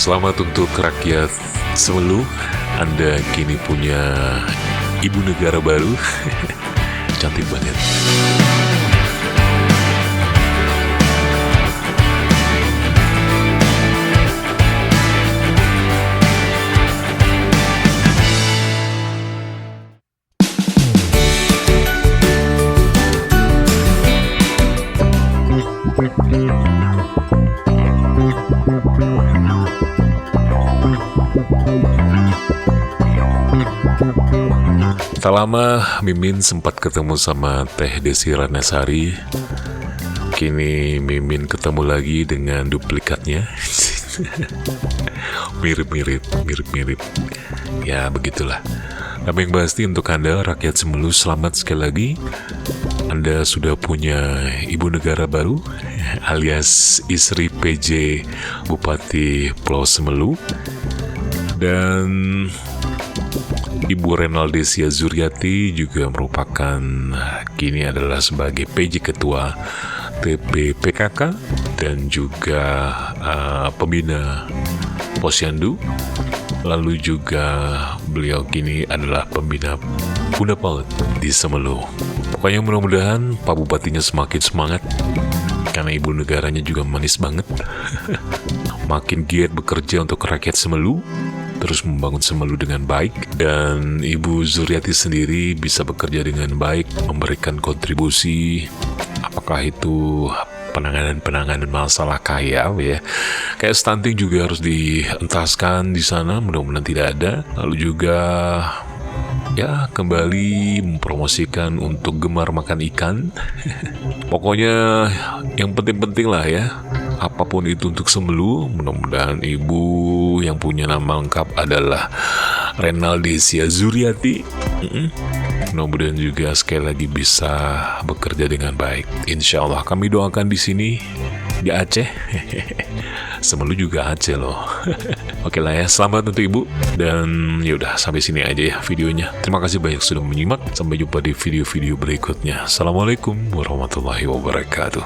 Selamat untuk rakyat Semelu, Anda kini punya ibu negara baru. Cantik banget. Tak lama Mimin sempat ketemu sama Teh Desi Ratnasari. Kini Mimin ketemu lagi dengan duplikatnya. Mirip-mirip. Ya begitulah. Tapi yang pasti untuk Anda rakyat Semelu, selamat sekali lagi. Anda sudah punya ibu negara baru, alias istri PJ Bupati Pulau Semelu. Dan Ibu Renaldesia Zuriati juga merupakan kini adalah sebagai PJ Ketua TPPKK dan juga pembina Posyandu. Lalu juga beliau kini adalah pembina Bunda Paut di Semelu. Pokoknya mudah-mudahan Pak Bupatinya semakin semangat, karena ibu negaranya juga manis banget. Makin giat bekerja untuk rakyat Semelu, terus membangun Semelu dengan baik. Dan Ibu Zuriati sendiri bisa bekerja dengan baik, memberikan kontribusi, apakah itu penanganan masalah kaya ya, kayak stunting juga harus dientaskan di sana, mudah-mudahan tidak ada. Lalu juga ya kembali mempromosikan untuk gemar makan ikan. Pokoknya yang penting-penting lah ya, apapun itu untuk Semelu. Mudah-mudahan ibu yang punya nama lengkap adalah Renaldesia Zuriati, mudah-mudahan juga sekali lagi bisa bekerja dengan baik. Insya Allah kami doakan di sini di Aceh. Semelu juga Aceh loh. Oke lah ya, selamat untuk ibu. Dan yaudah sampai sini aja ya videonya. Terima kasih banyak sudah menyimak. Sampai jumpa di video-video berikutnya. Assalamualaikum warahmatullahi wabarakatuh.